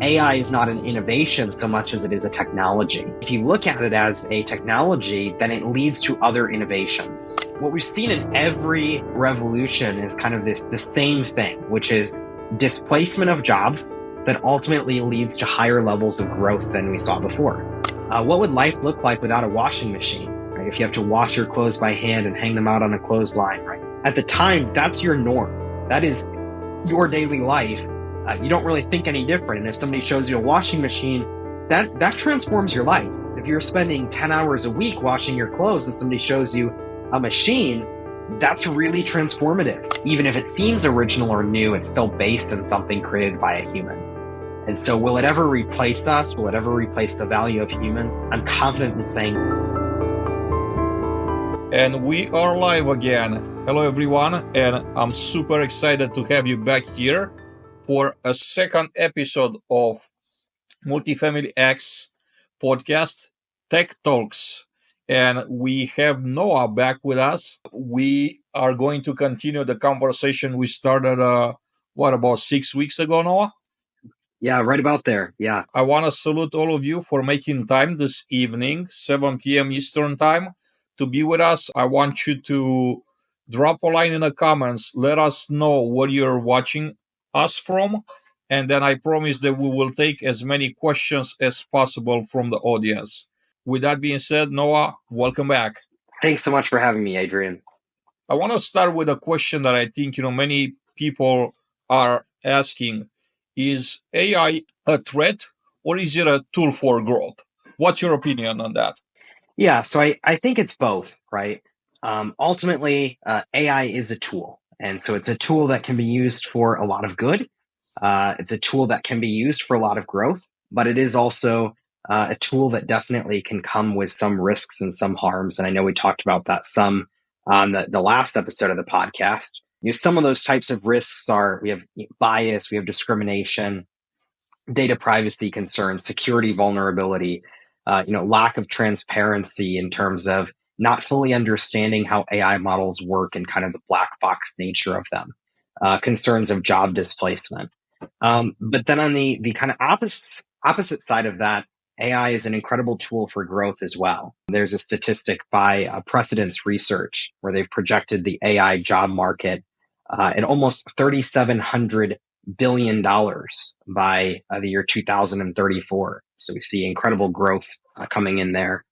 AI is not an innovation so much as it is a technology. If you look at it as a technology, then it leads to other innovations. What we've seen in every revolution is kind of the same thing, which is displacement of jobs that ultimately leads to higher levels of growth than we saw before. What would life look like without a washing machine? Right? If you have to wash your clothes by hand and hang them out on a clothesline, right? At the time, that's your norm. That is your daily life. You don't really think any different. And if somebody shows you a washing machine, that transforms your life. If you're spending 10 hours a week washing your clothes and somebody shows you a machine, that's really transformative. Even if it seems original or new, it's still based on something created by a human. And so will it ever replace us? Will it ever replace the value of humans? I'm confident in saying. And we are live again. Hello, everyone. And I'm super excited to have you back here for a second episode of Multifamily X podcast, Tech Talks. And we have Noah back with us. We are going to continue the conversation we started, about 6 weeks ago, Noah? Yeah, right about there. Yeah. I want to salute all of you for making time this evening, 7 p.m. Eastern time, to be with us. I want you to drop a line in the comments. Let us know where you're watching us from. And then I promise that we will take as many questions as possible from the audience. With that being said, Noah, welcome back. Thanks so much for having me, Adrian. I want to start with a question that I think, many people are asking. Is AI a threat or is it a tool for growth? What's your opinion on that? Yeah, so I think it's both, right? Ultimately, AI is a tool. And so it's a tool that can be used for a lot of good. It's a tool that can be used for a lot of growth, but it is also a tool that definitely can come with some risks and some harms. And I know we talked about that some on the last episode of the podcast. Some of those types of risks are we have bias, we have discrimination, data privacy concerns, security vulnerability, lack of transparency in terms of not fully understanding how AI models work and kind of the black box nature of them, concerns of job displacement. But then on the kind of opposite side of that, AI is an incredible tool for growth as well. There's a statistic by Precedence Research where they've projected the AI job market at almost $3,700 billion by the year 2034. So we see incredible growth coming in there,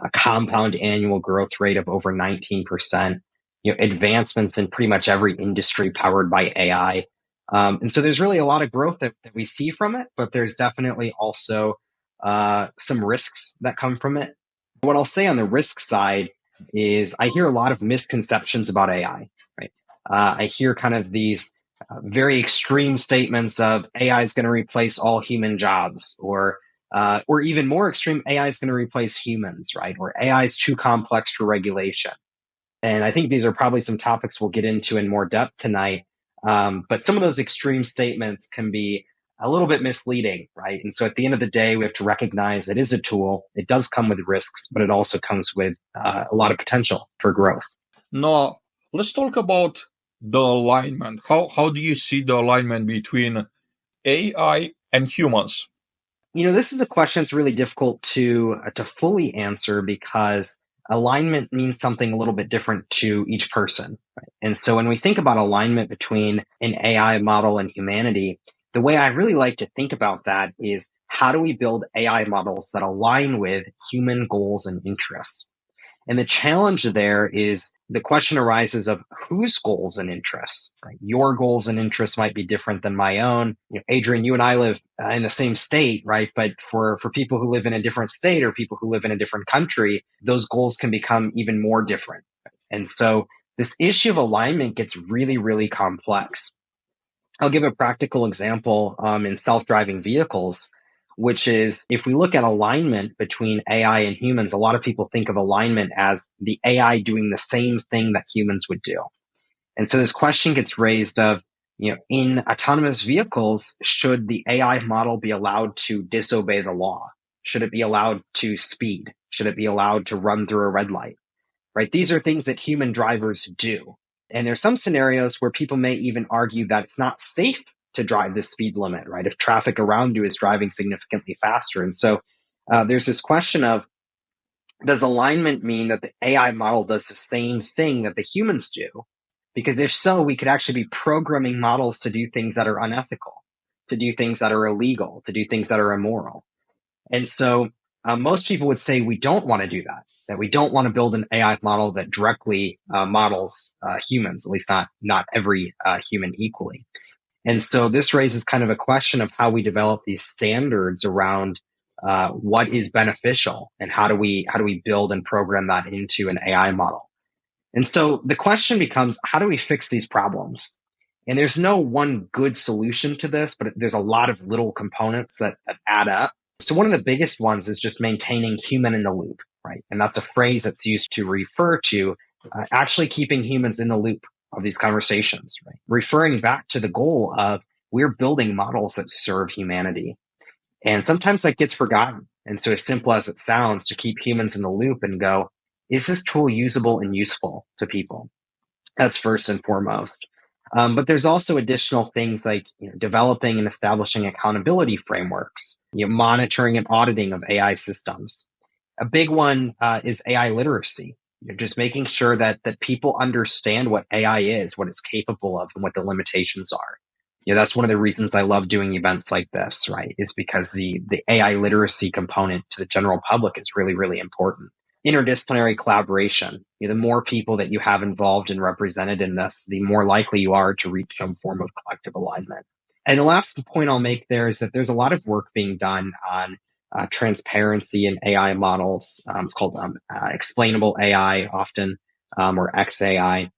a compound annual growth rate of over 19%, advancements in pretty much every industry powered by AI. And so there's really a lot of growth that we see from it, but there's definitely also some risks that come from it. What I'll say on the risk side is I hear a lot of misconceptions about AI, right? I hear kind of these very extreme statements of AI is going to replace all human jobs, or even more extreme, AI is going to replace humans, right? Or AI is too complex for regulation. And I think these are probably some topics we'll get into in more depth tonight. But some of those extreme statements can be a little bit misleading, right? And so at the end of the day, we have to recognize it is a tool. It does come with risks, but it also comes with a lot of potential for growth. Now, let's talk about the alignment. How do you see the alignment between AI and humans? This is a question that's really difficult to fully answer because alignment means something a little bit different to each person. Right? And so when we think about alignment between an AI model and humanity, the way I really like to think about that is how do we build AI models that align with human goals and interests? And the challenge there is the question arises of whose goals and interests, right? Your goals and interests might be different than my own. Adrian, you and I live in the same state, right? But for people who live in a different state or people who live in a different country, those goals can become even more different. And so this issue of alignment gets really, really complex. I'll give a practical example in self-driving vehicles, which is if we look at alignment between AI and humans, a lot of people think of alignment as the AI doing the same thing that humans would do. And so this question gets raised of, in autonomous vehicles, should the AI model be allowed to disobey the law? Should it be allowed to speed? Should it be allowed to run through a red light? Right? These are things that human drivers do. And there's some scenarios where people may even argue that it's not safe to drive the speed limit, right? If traffic around you is driving significantly faster. And so there's this question of, does alignment mean that the AI model does the same thing that the humans do? Because if so, we could actually be programming models to do things that are unethical, to do things that are illegal, to do things that are immoral. And so most people would say we don't want to do that we don't want to build an AI model that directly models humans, at least not every human equally. And so this raises kind of a question of how we develop these standards around what is beneficial and how do we build and program that into an AI model. And so the question becomes, how do we fix these problems? And there's no one good solution to this, but there's a lot of little components that add up. So one of the biggest ones is just maintaining human in the loop, right? And that's a phrase that's used to refer to actually keeping humans in the loop of these conversations, right? Referring back to the goal of we're building models that serve humanity. And sometimes that gets forgotten. And so as simple as it sounds, to keep humans in the loop and go, is this tool usable and useful to people? That's first and foremost. But there's also additional things like developing and establishing accountability frameworks, monitoring and auditing of AI systems. A big one is AI literacy. Just making sure that people understand what AI is, what it's capable of, and what the limitations are. That's one of the reasons I love doing events like this, right? Is because the AI literacy component to the general public is really, really important. Interdisciplinary collaboration. The more people that you have involved and represented in this, the more likely you are to reach some form of collective alignment. And the last point I'll make there is that there's a lot of work being done on transparency in AI models. It's called explainable AI often, or XAI.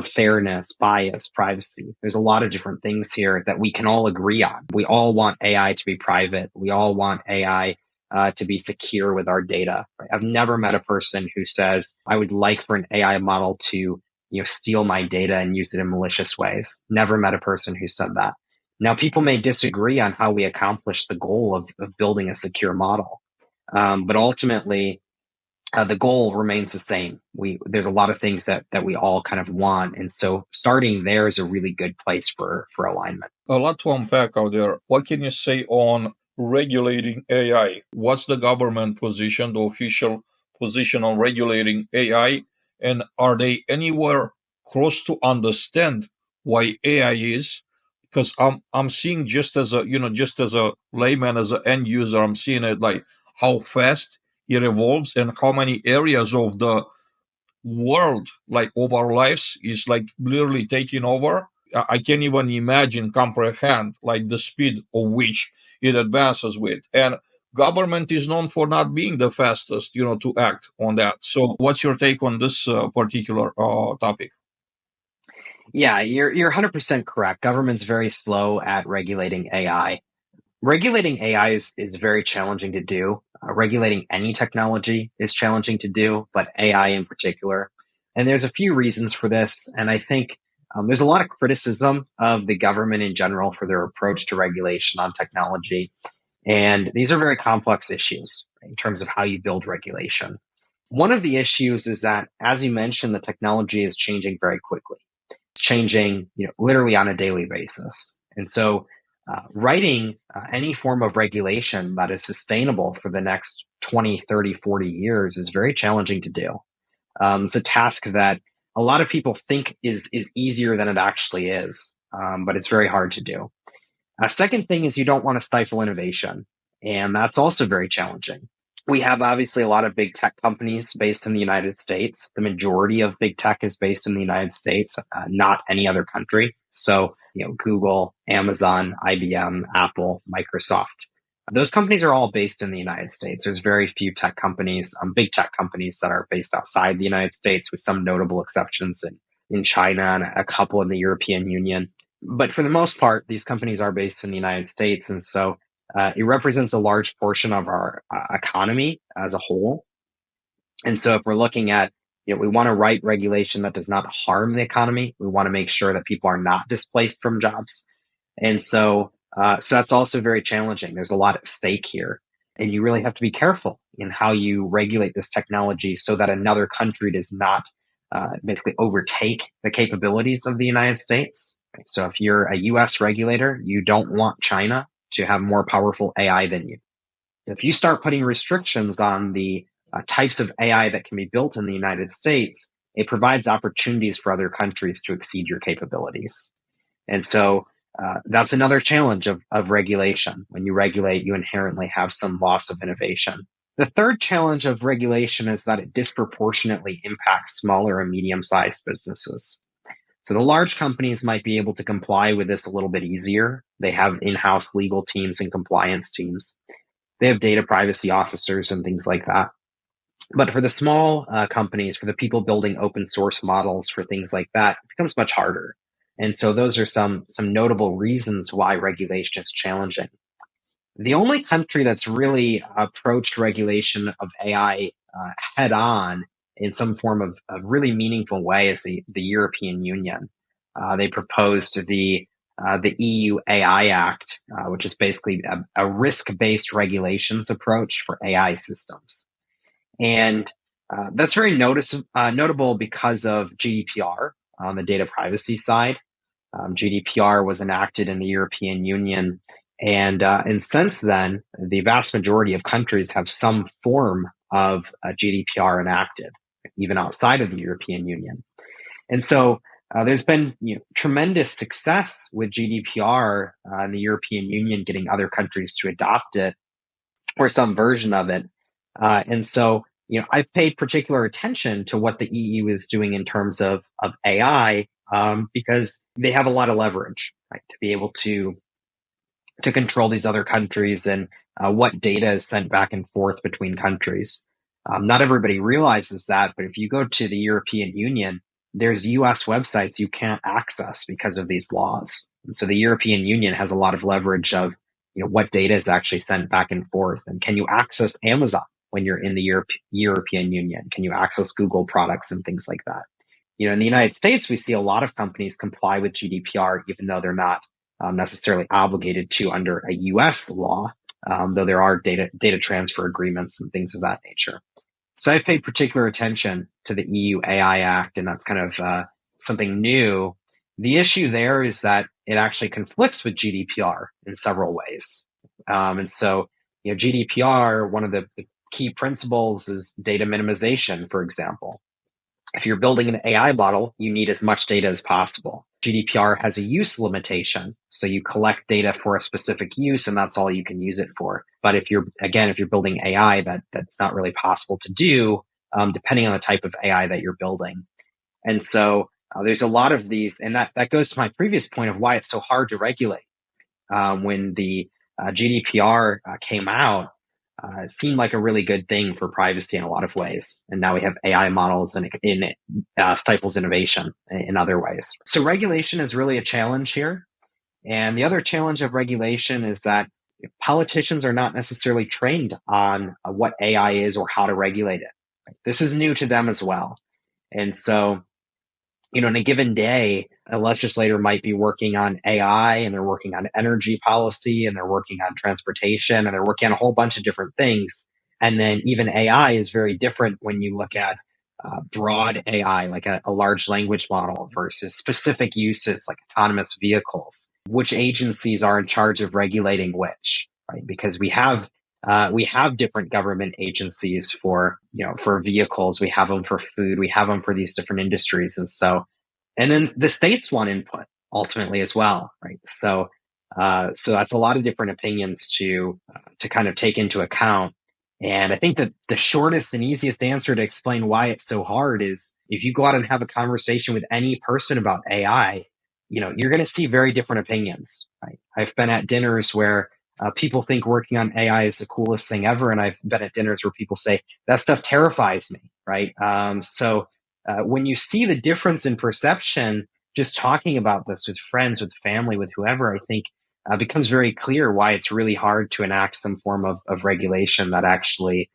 Fairness, bias, privacy. There's a lot of different things here that we can all agree on. We all want AI to be private. We all want AI to be secure with our data. Right? I've never met a person who says, I would like for an AI model to steal my data and use it in malicious ways. Never met a person who said that. Now, people may disagree on how we accomplish the goal of building a secure model. But ultimately, the goal remains the same. There's a lot of things that we all kind of want. And so starting there is a really good place for alignment. A lot to unpack out there. What can you say on regulating AI? What's the government position, the official position on regulating AI? And are they anywhere close to understand why AI is? Because I'm seeing just as a layman, as an end user, I'm seeing it like how fast it evolves and how many areas of the world, like of our lives, is like literally taking over. I can't even imagine, comprehend like the speed of which it advances with. And government is known for not being the fastest, to act on that. So what's your take on this particular topic? Yeah, you're 100% correct. Government's very slow at regulating AI. Regulating AI is very challenging to do. Regulating any technology is challenging to do, but AI in particular. And there's a few reasons for this. And I think there's a lot of criticism of the government in general for their approach to regulation on technology. And these are very complex issues in terms of how you build regulation. One of the issues is that, as you mentioned, the technology is changing very quickly. It's changing, literally on a daily basis. And so writing any form of regulation that is sustainable for the next 20, 30, 40 years is very challenging to do. It's a task that a lot of people think is easier than it actually is, but it's very hard to do. A second thing is you don't want to stifle innovation, and that's also very challenging. We have obviously a lot of big tech companies based in the United States. The majority of big tech is based in the United States, not any other country. So, Google, Amazon, IBM, Apple, Microsoft. Those companies are all based in the United States. There's very few tech companies, big tech companies that are based outside the United States, with some notable exceptions in China and a couple in the European Union. But for the most part, these companies are based in the United States. And so it represents a large portion of our economy as a whole. And so if we're looking at, we want to write regulation that does not harm the economy. We want to make sure that people are not displaced from jobs. And so that's also very challenging. There's a lot at stake here. And you really have to be careful in how you regulate this technology so that another country does not basically overtake the capabilities of the United States. So if you're a US regulator, you don't want China to have more powerful AI than you. If you start putting restrictions on the types of AI that can be built in the United States, it provides opportunities for other countries to exceed your capabilities. And so that's another challenge of regulation. When you regulate, you inherently have some loss of innovation. The third challenge of regulation is that it disproportionately impacts smaller and medium-sized businesses. So the large companies might be able to comply with this a little bit easier. They have in-house legal teams and compliance teams. They have data privacy officers and things like that. But for the small companies, for the people building open source models, for things like that, it becomes much harder. And so those are some notable reasons why regulation is challenging. The only country that's really approached regulation of AI head on in some form of a really meaningful way is the European Union. They proposed the EU AI Act, which is basically a risk-based regulations approach for AI systems. And that's very notable because of GDPR on the data privacy side. GDPR was enacted in the European Union, and since then, the vast majority of countries have some form of GDPR enacted, even outside of the European Union. And so there's been tremendous success with GDPR in the European Union getting other countries to adopt it or some version of it. And so I've paid particular attention to what the EU is doing in terms of AI because they have a lot of leverage, right, to be able to control these other countries and what data is sent back and forth between countries. Not everybody realizes that, but if you go to the European Union, there's US websites you can't access because of these laws. And so the European Union has a lot of leverage of what data is actually sent back and forth. And can you access Amazon when you're in the European Union? Can you access Google products and things like that? In the United States, we see a lot of companies comply with GDPR, even though they're not necessarily obligated to under a US law, though there are data transfer agreements and things of that nature. So I've paid particular attention to the EU AI Act, and that's kind of something new. The issue there is that it actually conflicts with GDPR in several ways. And so, GDPR, one of the key principles is data minimization, for example. If you're building an AI model, you need as much data as possible. GDPR has a use limitation. So you collect data for a specific use and that's all you can use it for. But if you're building AI, that's not really possible to do, depending on the type of AI that you're building. And so there's a lot of these, and that goes to my previous point of why it's so hard to regulate. When the GDPR came out, it seemed like a really good thing for privacy in a lot of ways. And now we have AI models and it stifles innovation in other ways. So regulation is really a challenge here. And the other challenge of regulation is that politicians are not necessarily trained on what AI is or how to regulate it. This is new to them as well. And so, in a given day, a legislator might be working on AI and they're working on energy policy and they're working on transportation and they're working on a whole bunch of different things. And then even AI is very different when you look at broad AI, like a large language model versus specific uses like autonomous vehicles. Which agencies are in charge of regulating which, right? Because we have different government agencies for vehicles. We have them for food. We have them for these different industries. And then the states want input ultimately as well, right? So that's a lot of different opinions to kind of take into account. And I think that the shortest and easiest answer to explain why it's so hard is if you go out and have a conversation with any person about AI, you're going to see very different opinions, right? I've been at dinners where people think working on AI is the coolest thing ever. And I've been at dinners where people say, that stuff terrifies me, right? So when you see the difference in perception, just talking about this with friends, with family, with whoever, I think becomes very clear why it's really hard to enact some form of regulation that actually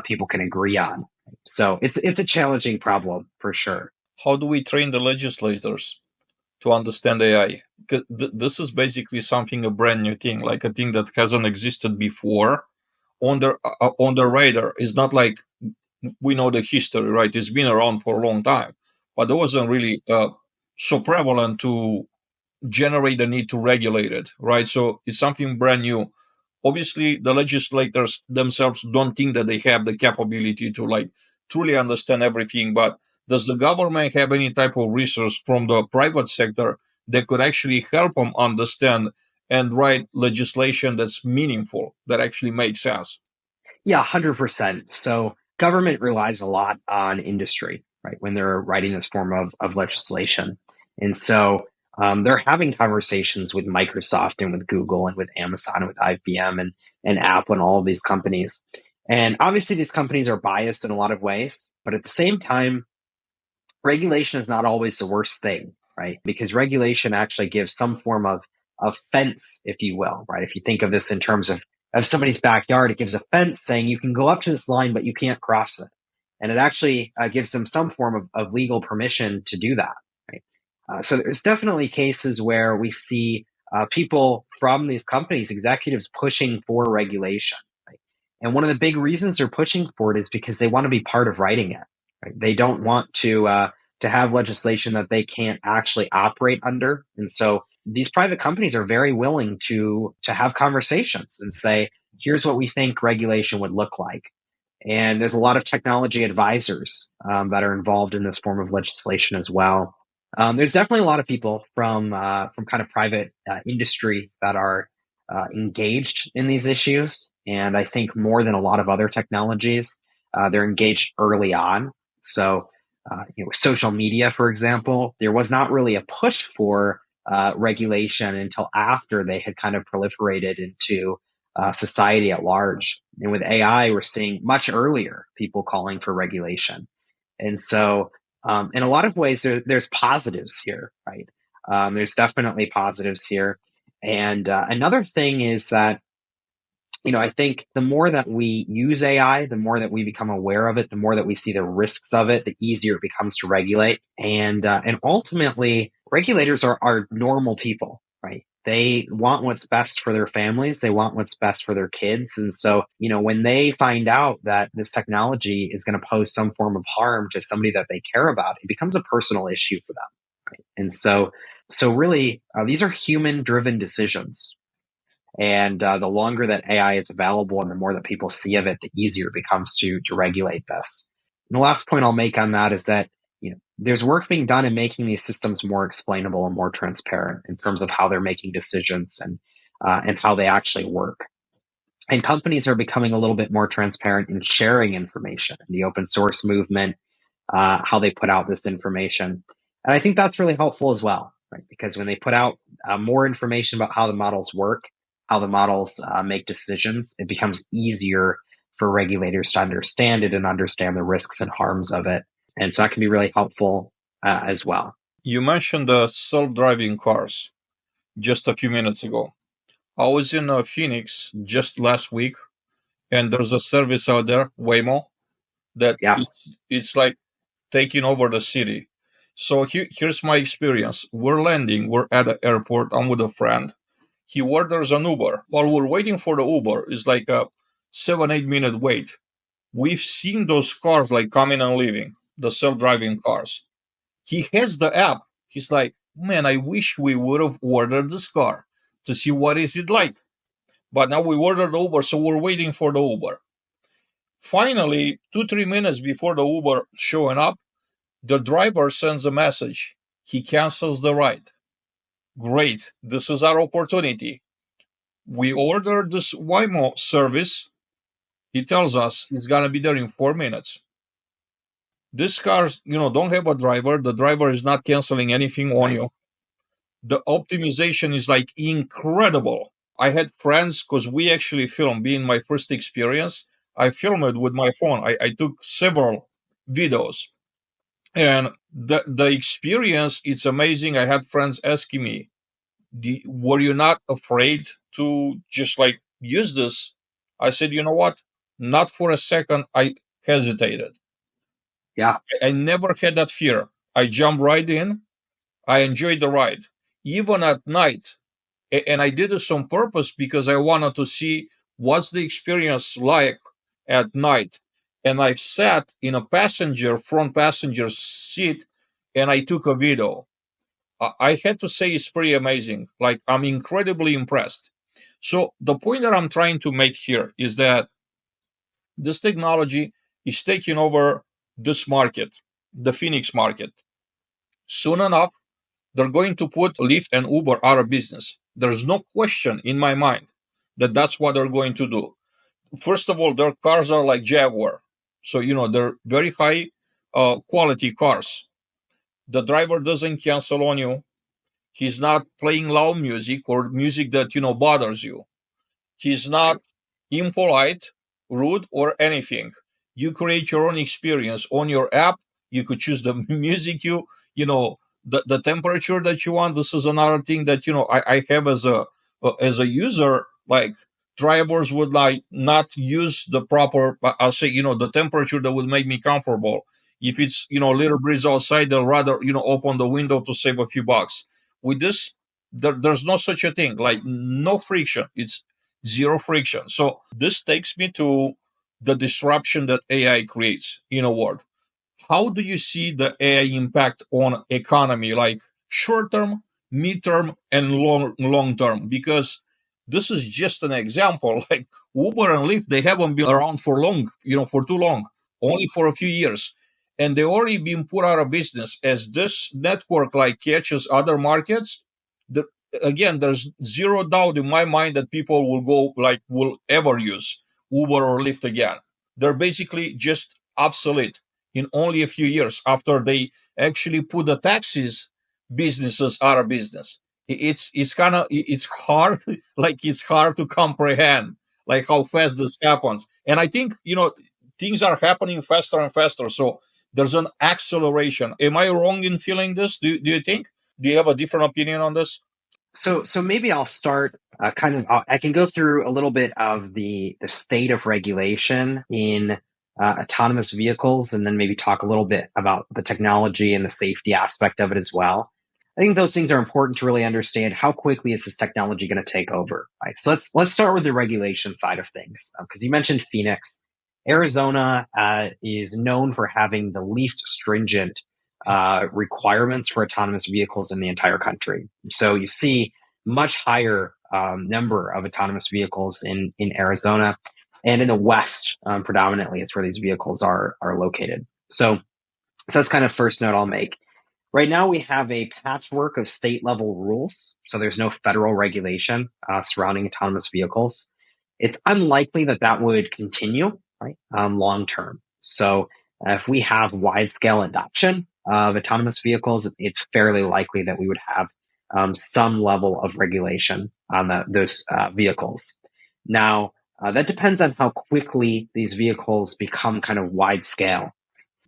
people can agree on. So it's a challenging problem for sure. How do we train the legislators to understand AI? Because this is basically a brand new thing, like a thing that hasn't existed before on the radar. It's not like we know the history, right? It's been around for a long time, but it wasn't really so prevalent to generate the need to regulate it, right? So it's something brand new. Obviously, the legislators themselves don't think that they have the capability to like truly understand everything, but does the government have any type of resource from the private sector that could actually help them understand and write legislation that's meaningful, that actually makes sense? Yeah, 100%. So government relies a lot on industry, right, when they're writing this form of legislation. And so they're having conversations with Microsoft and with Google and with Amazon and with IBM and Apple and all of these companies. And obviously, these companies are biased in a lot of ways, but at the same time, regulation is not always the worst thing, right? Because regulation actually gives some form of fence, if you will, right? If you think of this in terms of somebody's backyard, it gives a fence saying you can go up to this line, but you can't cross it. And it actually gives them some form of legal permission to do that, right? So there's definitely cases where we see people from these companies, executives pushing for regulation. Right? And one of the big reasons they're pushing for it is because they want to be part of writing it. Right? They don't want to have legislation that they can't actually operate under. And so these private companies are very willing to have conversations and say, here's what we think regulation would look like. And there's a lot of technology advisors that are involved in this form of legislation as well. There's definitely a lot of people from kind of private industry that are engaged in these issues, and I think more than a lot of other technologies, they're engaged early on. So, with social media, for example, there was not really a push for regulation until after they had kind of proliferated into society at large. And with AI, we're seeing much earlier people calling for regulation. And so, in a lot of ways, there's positives here, right? There's definitely positives here. And another thing is that, I think the more that we use AI, the more that we become aware of it, the more that we see the risks of it, the easier it becomes to regulate. And ultimately, regulators are normal people, right? They want what's best for their families. They want what's best for their kids. And so, when they find out that this technology is going to pose some form of harm to somebody that they care about, it becomes a personal issue for them. Right? And so really, these are human-driven decisions, and the longer that AI is available and the more that people see of it, the easier it becomes to regulate this. And the last point I'll make on that is that there's work being done in making these systems more explainable and more transparent in terms of how they're making decisions and how they actually work. And companies are becoming a little bit more transparent in sharing information in the open source movement, how they put out this information. And I think that's really helpful as well, right? Because when they put out more information about how the models work, how the models make decisions, it becomes easier for regulators to understand it and understand the risks and harms of it. And so that can be really helpful as well. You mentioned the self-driving cars just a few minutes ago. I was in Phoenix just last week, and there's a service out there, Waymo, that Yeah. it's like taking over the city. So here's my experience. We're at the airport. I'm with a friend. He orders an Uber. While we're waiting for the Uber, it's like a 7-8 minute wait. We've seen those cars like coming and leaving, the self-driving cars. He has the app. He's like, man, I wish we would have ordered this car to see what is it like. But now we ordered Uber, so we're waiting for the Uber. Finally, 2-3 minutes before the Uber showing up, the driver sends a message. He cancels the ride. Great, this is our opportunity. We ordered this Waymo service. He tells us he's gonna be there in 4 minutes. These cars, don't have a driver. The driver is not canceling anything on you. The optimization is like incredible. I had friends because we actually filmed, being my first experience. I filmed it with my phone. I took several videos, and the experience, it's amazing. I had friends asking me, were you not afraid to just like use this? I said, you know what? Not for a second. I hesitated. Yeah. I never had that fear. I jumped right in. I enjoyed the ride, even at night. And I did this on purpose because I wanted to see what's the experience like at night. And I've sat in a front passenger seat, and I took a video. I had to say it's pretty amazing. Like, I'm incredibly impressed. So the point that I'm trying to make here is that this technology is taking over this market, the Phoenix market. Soon enough, they're going to put Lyft and Uber out of business. There's no question in my mind that that's what they're going to do. First of all, their cars are like Jaguar. So, they're very high quality cars. The driver doesn't cancel on you. He's not playing loud music or music that, bothers you. He's not impolite, rude, or anything. You create your own experience on your app. You could choose the music the temperature that you want. This is another thing that I have as a user. Like, drivers would like not use the proper. I'll say the temperature that would make me comfortable. If it's a little breeze outside, they'll rather open the window to save a few bucks. With this, there's no such a thing. Like, no friction. It's zero friction. So this takes me to the disruption that AI creates in a world. How do you see the AI impact on economy, like short term, mid term, and long term? Because this is just an example. Like, Uber and Lyft, they haven't been around for long, for too long, only for a few years. And they already been put out of business. As this network like catches other markets, the, again, there's zero doubt in my mind that people will ever use Uber or Lyft again. They're basically just obsolete in only a few years after they actually put the taxis businesses out of business. It's hard, like, it's hard to comprehend like how fast this happens. And I think things are happening faster and faster. So there's an acceleration. Am I wrong in feeling this? Do you think? Do you have a different opinion on this? So maybe I'll start I can go through a little bit of the state of regulation in autonomous vehicles, and then maybe talk a little bit about the technology and the safety aspect of it as well. I think those things are important to really understand how quickly is this technology going to take over. Right. So let's start with the regulation side of things, because you mentioned Phoenix. Arizona is known for having the least stringent requirements for autonomous vehicles in the entire country. So you see much higher number of autonomous vehicles in Arizona, and in the West predominantly is where these vehicles are located. So that's kind of first note I'll make. Right now we have a patchwork of state level rules, so there's no federal regulation surrounding autonomous vehicles. It's unlikely that would continue, right, long term. So if we have wide scale adoption of autonomous vehicles, it's fairly likely that we would have some level of regulation on those vehicles. Now, that depends on how quickly these vehicles become kind of wide scale.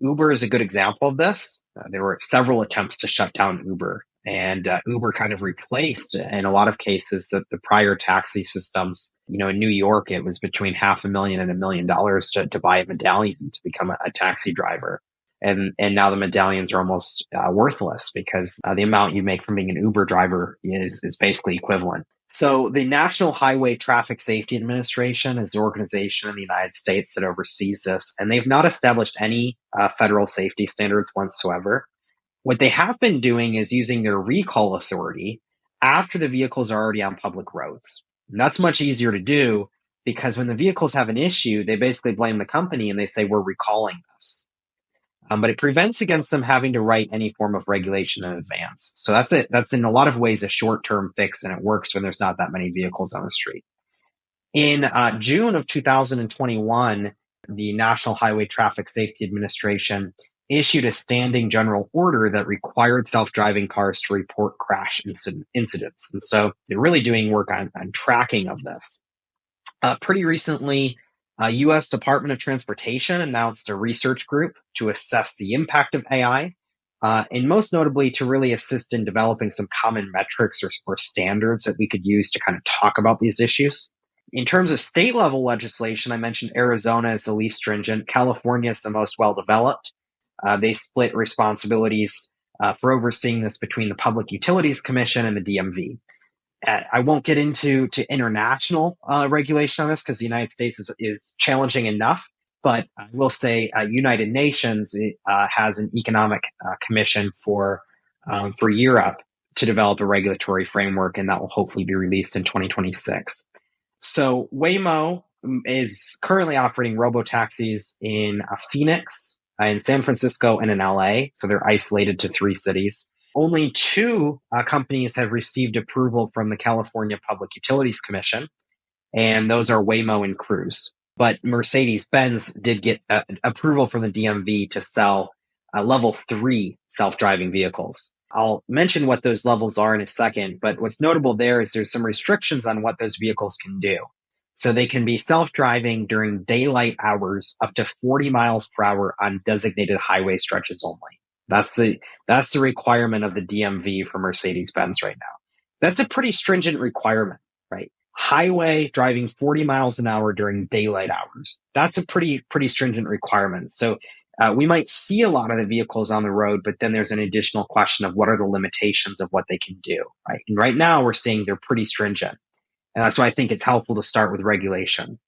Uber is a good example of this. There were several attempts to shut down Uber, and Uber kind of replaced, in a lot of cases, the prior taxi systems. In New York, it was between $500,000 and $1 million to buy a medallion to become a taxi driver. And now the medallions are almost worthless, because the amount you make from being an Uber driver is basically equivalent. So the National Highway Traffic Safety Administration is the organization in the United States that oversees this, and they've not established any federal safety standards whatsoever. What they have been doing is using their recall authority after the vehicles are already on public roads. And that's much easier to do, because when the vehicles have an issue, they basically blame the company and they say, we're recalling this. But it prevents against them having to write any form of regulation in advance. So that's it. That's in a lot of ways a short-term fix, and it works when there's not that many vehicles on the street. In June of 2021, the National Highway Traffic Safety Administration issued a standing general order that required self-driving cars to report crash incidents. And so they're really doing work on tracking of this. Pretty recently, U.S. Department of Transportation announced a research group to assess the impact of AI, and most notably to really assist in developing some common metrics or standards that we could use to kind of talk about these issues. In terms of state level legislation, I mentioned Arizona is the least stringent. California is the most well developed. They split responsibilities for overseeing this between the Public Utilities Commission and the DMV. I won't get into international regulation on this, because the United States is challenging enough. But I will say United Nations has an economic commission for Europe to develop a regulatory framework, and that will hopefully be released in 2026. So Waymo is currently operating robotaxis in Phoenix, in San Francisco, and in LA. So they're isolated to 3 cities. Only 2 companies have received approval from the California Public Utilities Commission, and those are Waymo and Cruise. But Mercedes-Benz did get approval from the DMV to sell level 3 self-driving vehicles. I'll mention what those levels are in a second, but what's notable there is there's some restrictions on what those vehicles can do. So they can be self-driving during daylight hours up to 40 miles per hour on designated highway stretches only. That's the requirement of the DMV for Mercedes-Benz right now. That's a pretty stringent requirement, right? Highway driving 40 miles an hour during daylight hours. That's a pretty stringent requirement. So we might see a lot of the vehicles on the road, but then there's an additional question of what are the limitations of what they can do, right? And right now we're seeing they're pretty stringent. And that's why I think it's helpful to start with regulation.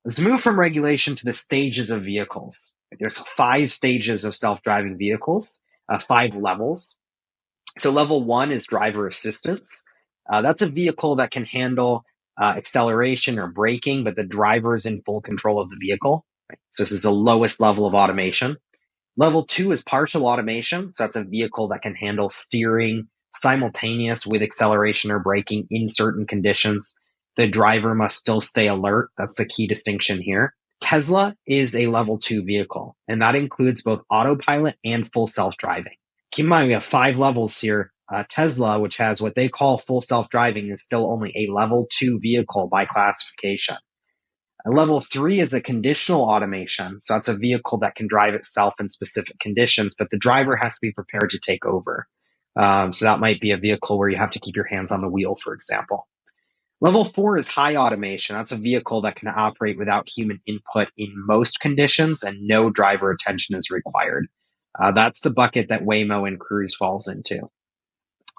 Let's move from regulation to the stages of vehicles. There's 5 stages of self-driving vehicles, 5 levels. So level 1 is driver assistance. That's a vehicle that can handle acceleration or braking, but the driver is in full control of the vehicle. Right? So this is the lowest level of automation. Level 2 is partial automation. So that's a vehicle that can handle steering simultaneous with acceleration or braking in certain conditions. The driver must still stay alert. That's the key distinction here. Tesla is a level 2 vehicle, and that includes both autopilot and full self-driving. Keep in mind, we have 5 levels here. Tesla, which has what they call full self-driving, is still only a level 2 vehicle by classification. Level 3 is a conditional automation. So that's a vehicle that can drive itself in specific conditions, but the driver has to be prepared to take over. So that might be a vehicle where you have to keep your hands on the wheel, for example. Level 4 is high automation. That's a vehicle that can operate without human input in most conditions, and no driver attention is required. That's the bucket that Waymo and Cruise falls into.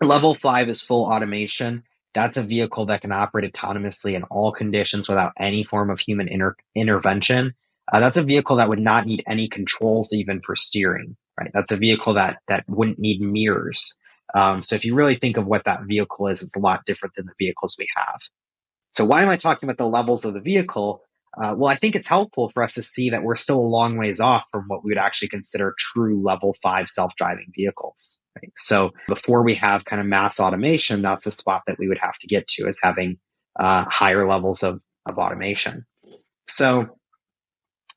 Level 5 is full automation. That's a vehicle that can operate autonomously in all conditions without any form of human intervention. That's a vehicle that would not need any controls even for steering, right? That's a vehicle that wouldn't need mirrors. So if you really think of what that vehicle is, it's a lot different than the vehicles we have. So why am I talking about the levels of the vehicle? Well, I think it's helpful for us to see that we're still a long ways off from what we would actually consider true level 5 self-driving vehicles. Right? So before we have kind of mass automation, that's a spot that we would have to get to, is having higher levels of automation. So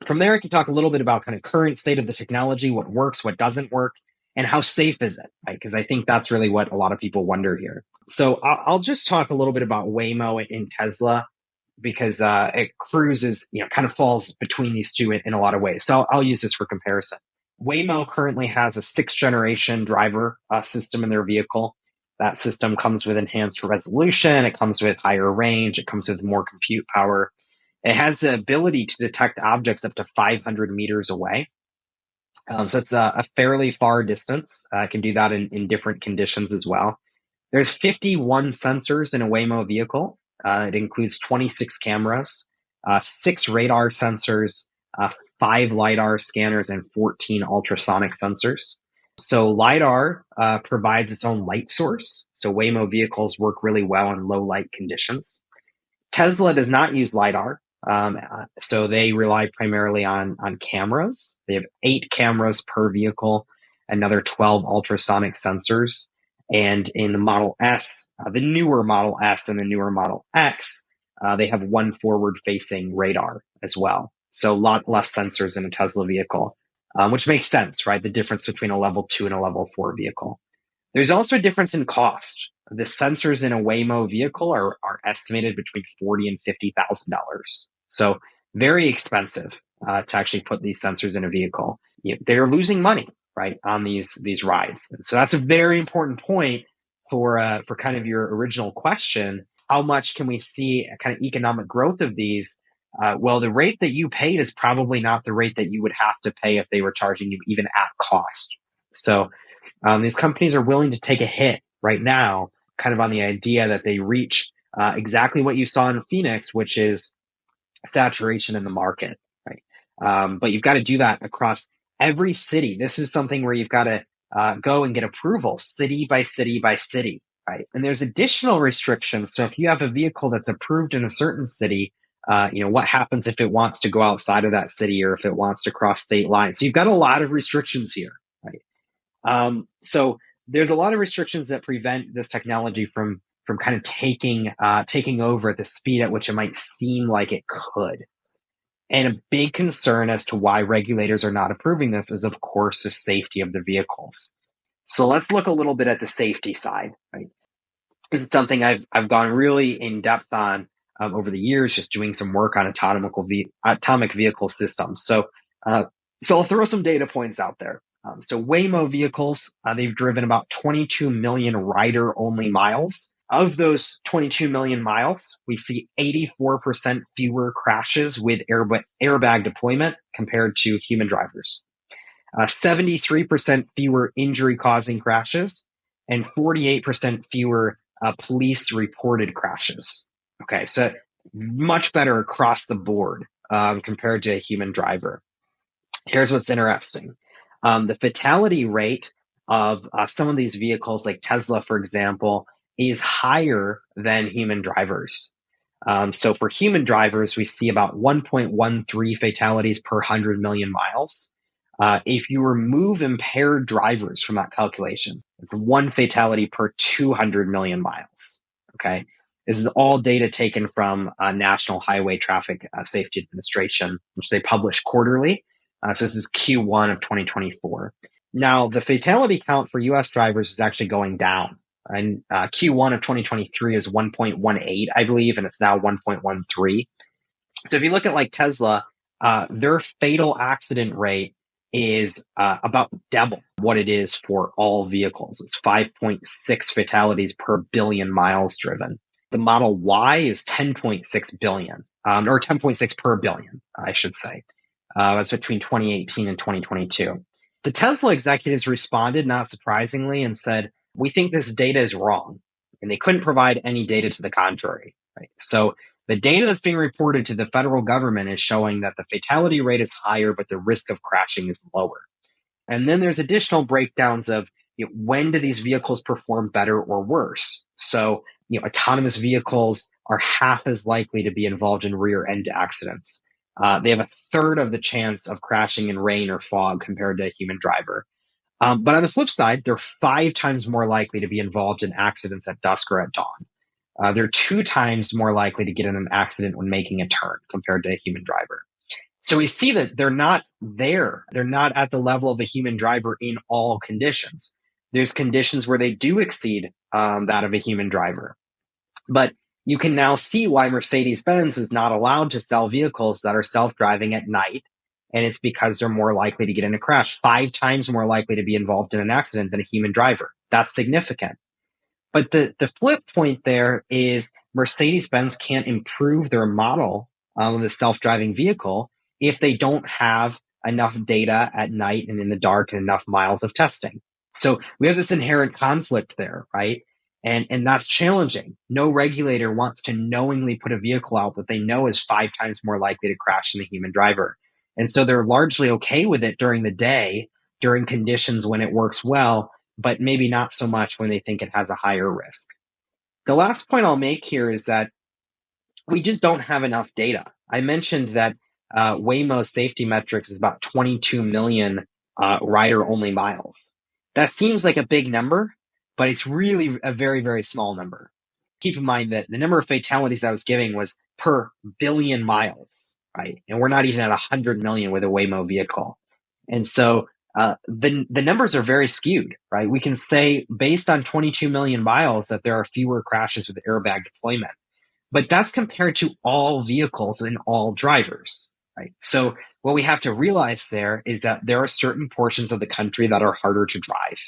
from there, I can talk a little bit about kind of current state of the technology, what works, what doesn't work, and how safe is it, right? Because I think that's really what a lot of people wonder here. So I'll just talk a little bit about Waymo and Tesla, because Cruise is, kind of falls between these two in a lot of ways. So I'll use this for comparison. Waymo currently has a 6th generation driver system in their vehicle. That system comes with enhanced resolution. It comes with higher range. It comes with more compute power. It has the ability to detect objects up to 500 meters away. So it's a fairly far distance. It can do that in different conditions as well. There's 51 sensors in a Waymo vehicle. It includes 26 cameras, 6 radar sensors, 5 LiDAR scanners, and 14 ultrasonic sensors. So LiDAR provides its own light source. So Waymo vehicles work really well in low light conditions. Tesla does not use LiDAR. So they rely primarily on cameras. They have 8 cameras per vehicle, another 12 ultrasonic sensors. And in the Model S, the newer Model S and the newer Model X, they have 1 forward-facing radar as well. So a lot less sensors in a Tesla vehicle, which makes sense, right? The difference between a level 2 and a level 4 vehicle. There's also a difference in cost. The sensors in a Waymo vehicle are estimated between $40,000 and $50,000. So very expensive to actually put these sensors in a vehicle. They're losing money, right, on these rides. And so that's a very important point for kind of your original question. How much can we see a kind of economic growth of these? Well, the rate that you paid is probably not the rate that you would have to pay if they were charging you even at cost. So these companies are willing to take a hit right now, kind of on the idea that they reach exactly what you saw in Phoenix, which is saturation in the market, right? But you've got to do that across every city. This is something where you've got to go and get approval city by city by city. right? And there's additional restrictions. So if you have a vehicle that's approved in a certain city, what happens if it wants to go outside of that city or if it wants to cross state lines? So you've got a lot of restrictions here, right? So there's a lot of restrictions that prevent this technology from kind of taking over at the speed at which it might seem like it could. And a big concern as to why regulators are not approving this is, of course, the safety of the vehicles. So let's look a little bit at the safety side, right? This is something I've gone really in depth on over the years, just doing some work on atomic vehicle systems. So I'll throw some data points out there. So Waymo vehicles, they've driven about 22 million rider-only miles. Of those 22 million miles, we see 84% fewer crashes with airbag deployment compared to human drivers. 73% fewer injury-causing crashes, and 48% fewer police-reported crashes. Okay, so much better across the board compared to a human driver. Here's what's interesting. The fatality rate of some of these vehicles, like Tesla, for example, is higher than human drivers. So for human drivers, we see about 1.13 fatalities per 100 million miles. If you remove impaired drivers from that calculation, it's 1 fatality per 200 million miles. Okay. This is all data taken from National Highway Traffic Safety Administration, which they publish quarterly. So this is Q1 of 2024. Now, the fatality count for US drivers is actually going down. And Q1 of 2023 is 1.18, I believe, and it's now 1.13. So if you look at like Tesla, their fatal accident rate is about double what it is for all vehicles. It's 5.6 fatalities per billion miles driven. The Model Y is 10.6 billion, or 10.6 per billion, I should say. That's between 2018 and 2022. The Tesla executives responded, not surprisingly, and said, we think this data is wrong. And they couldn't provide any data to the contrary. Right? So the data that's being reported to the federal government is showing that the fatality rate is higher, but the risk of crashing is lower. And then there's additional breakdowns of when do these vehicles perform better or worse? So autonomous vehicles are half as likely to be involved in rear end accidents. They have a third of the chance of crashing in rain or fog compared to a human driver. But on the flip side, they're 5 times more likely to be involved in accidents at dusk or at dawn. They're 2 times more likely to get in an accident when making a turn compared to a human driver. So we see that they're not there. They're not at the level of a human driver in all conditions. There's conditions where they do exceed that of a human driver. But you can now see why Mercedes-Benz is not allowed to sell vehicles that are self-driving at night. And it's because they're more likely to get in a crash, 5 times more likely to be involved in an accident than a human driver. That's significant. But the flip point there is Mercedes-Benz can't improve their model of the self-driving vehicle if they don't have enough data at night and in the dark and enough miles of testing. So we have this inherent conflict there, right? And that's challenging. No regulator wants to knowingly put a vehicle out that they know is 5 times more likely to crash than a human driver. And so they're largely okay with it during the day, during conditions when it works well, but maybe not so much when they think it has a higher risk. The last point I'll make here is that we just don't have enough data. I mentioned that Waymo's safety metrics is about 22 million rider-only miles. That seems like a big number, but it's really a very, very small number. Keep in mind that the number of fatalities I was giving was per billion miles, right? And we're not even at 100 million with a Waymo vehicle. And so the numbers are very skewed, right? We can say based on 22 million miles that there are fewer crashes with airbag deployment. But that's compared to all vehicles and all drivers, right? So what we have to realize there is that there are certain portions of the country that are harder to drive.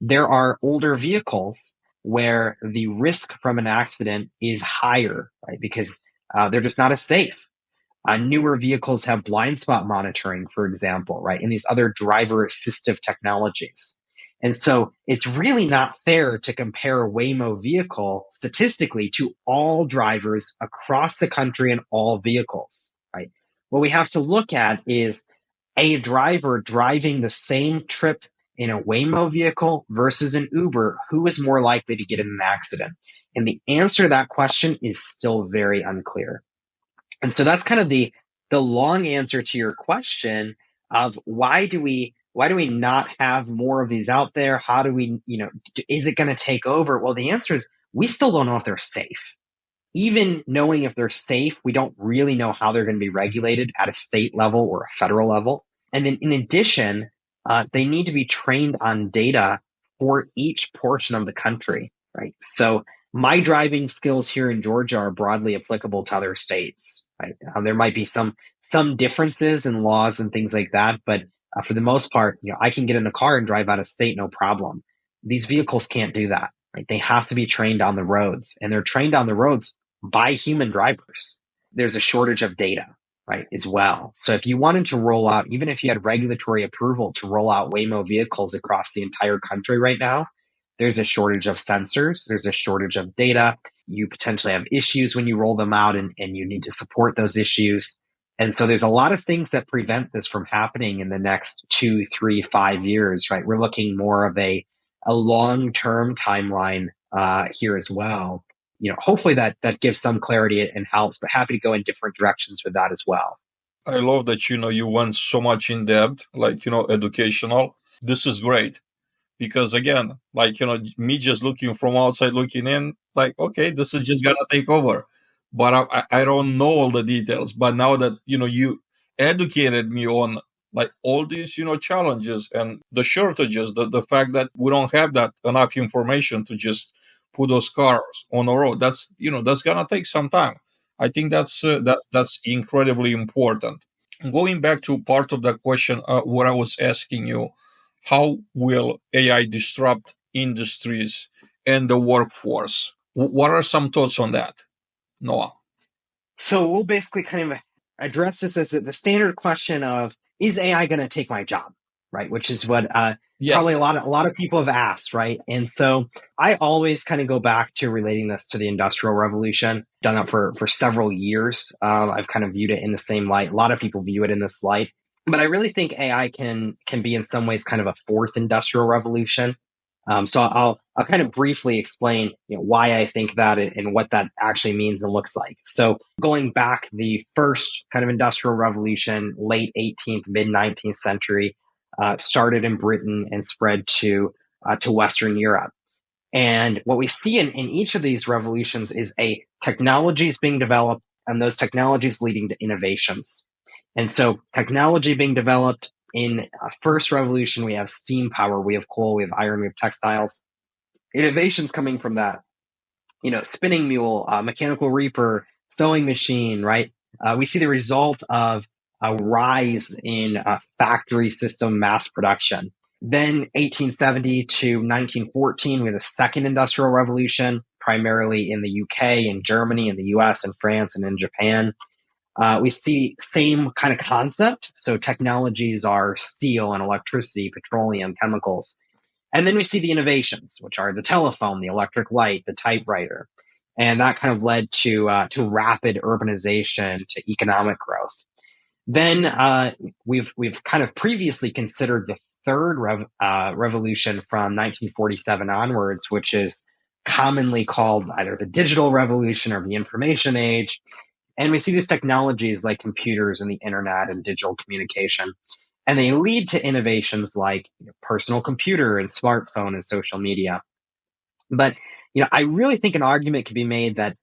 There are older vehicles where the risk from an accident is higher, right? Because they're just not as safe. Newer vehicles have blind spot monitoring, for example, right? And these other driver assistive technologies. And so it's really not fair to compare a Waymo vehicle statistically to all drivers across the country and all vehicles, right? What we have to look at is a driver driving the same trip in a Waymo vehicle versus an Uber, who is more likely to get in an accident? And the answer to that question is still very unclear. And so that's kind of the long answer to your question of why do we not have more of these out there? How do we, is it going to take over? Well, the answer is we still don't know if they're safe. Even knowing if they're safe, we don't really know how they're going to be regulated at a state level or a federal level. And then in addition, they need to be trained on data for each portion of the country, right? So my driving skills here in Georgia are broadly applicable to other states, right? There might be some differences in laws and things like that, but for the most part, I can get in a car and drive out of state, no problem. These vehicles can't do that, right? They have to be trained on the roads, and they're trained on the roads by human drivers. There's a shortage of data, right, as well. So if you wanted to roll out, even if you had regulatory approval to roll out Waymo vehicles across the entire country right now, there's a shortage of sensors, there's a shortage of data. You potentially have issues when you roll them out, and you need to support those issues. And so there's a lot of things that prevent this from happening in the next 2, 3, 5 years, right? We're looking more of a long-term timeline here as well. Hopefully that gives some clarity and helps, but happy to go in different directions with that as well. I love that, you went so much in depth, educational. This is great. Because again, me just looking from outside looking in, okay, this is just gonna take over. But I don't know all the details. But now that, you educated me on all these, challenges and the shortages, the fact that we don't have that enough information to just put those cars on the road. That's, that's gonna take some time. I think that's incredibly important. Going back to part of the question, what I was asking you, how will AI disrupt industries and the workforce? What are some thoughts on that, Noah? So we'll basically kind of address this as the standard question of, is AI going to take my job, right? Which is what Yes. Probably a lot of people have asked, right? And so I always kind of go back to relating this to the Industrial Revolution. Done that for several years. I've kind of viewed it in the same light. A lot of people view it in this light. But I really think AI can be in some ways kind of a fourth industrial revolution. So I'll kind of briefly explain why I think that and what that actually means and looks like. So going back, the first kind of industrial revolution, late 18th, mid 19th century, started in Britain and spread to Western Europe. And what we see in each of these revolutions is a technologies being developed, and those technologies leading to innovations. And so technology being developed in first revolution, we have steam power, we have coal, we have iron, we have textiles. Innovations coming from that, spinning mule, mechanical reaper, sewing machine, right? We see the result of a rise in factory system mass production. Then 1870 to 1914, we have the second industrial revolution, primarily in the UK and Germany and the US and France and in Japan. We see same kind of concept. So technologies are steel and electricity, petroleum, chemicals. And then we see the innovations, which are the telephone, the electric light, the typewriter. And that kind of led to rapid urbanization, to economic growth. Then we've kind of previously considered the third revolution from 1947 onwards, which is commonly called either the digital revolution or the information age. And we see these technologies like computers and the internet and digital communication, and they lead to innovations like personal computer and smartphone and social media. But I really think an argument could be made that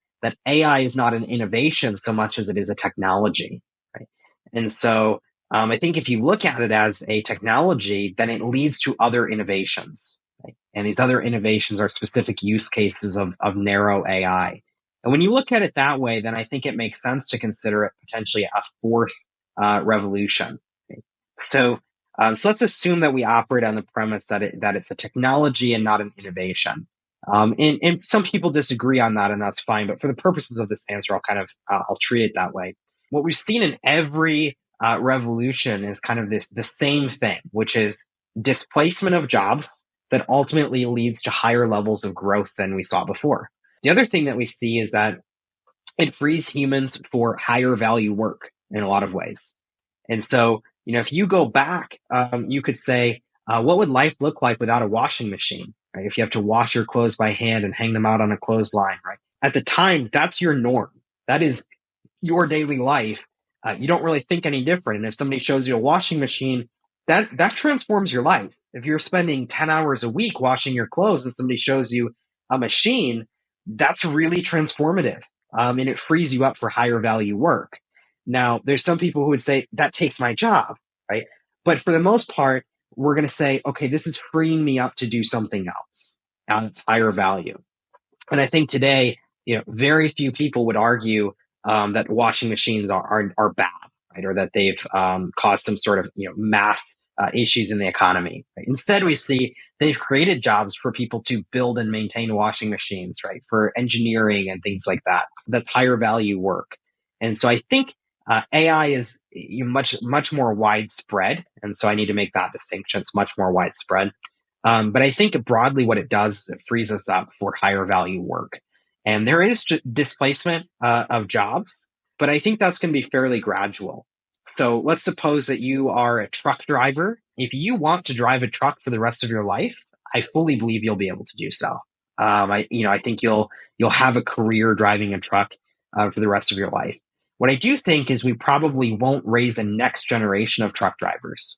AI is not an innovation so much as it is a technology, right? And so I think if you look at it as a technology, then it leads to other innovations, right? And these other innovations are specific use cases of narrow AI. And when you look at it that way, then I think it makes sense to consider it potentially a fourth revolution. Okay? So let's assume that we operate on the premise that it's a technology and not an innovation. And some people disagree on that, and that's fine. But for the purposes of this answer, I'll treat it that way. What we've seen in every revolution is kind of the same thing, which is displacement of jobs that ultimately leads to higher levels of growth than we saw before. The other thing that we see is that it frees humans for higher value work in a lot of ways. And so, if you go back, you could say What would life look like without a washing machine? Right? If you have to wash your clothes by hand and hang them out on a clothesline, right? At the time, that's your norm. That is your daily life. You don't really think any different. And if somebody shows you a washing machine, that transforms your life. If you're spending 10 hours a week washing your clothes and somebody shows you a machine, that's really transformative. And it frees you up for higher value work. Now, there's some people who would say that takes my job, right? But for the most part, we're going to say, okay, this is freeing me up to do something else. That's higher value. And I think today, very few people would argue that washing machines are bad, right? Or that they've caused some sort of mass issues in the economy. Right? Instead, we see they've created jobs for people to build and maintain washing machines, right? For engineering and things like that. That's higher value work. And so I think AI is much more widespread, and so I need to make that distinction. It's much more widespread. But I think broadly what it does is it frees us up for higher value work. And there is displacement of jobs, but I think that's going to be fairly gradual. So let's suppose that you are a truck driver. If you want to drive a truck for the rest of your life, I fully believe you'll be able to do so. I think you'll have a career driving a truck for the rest of your life. What I do think is we probably won't raise a next generation of truck drivers,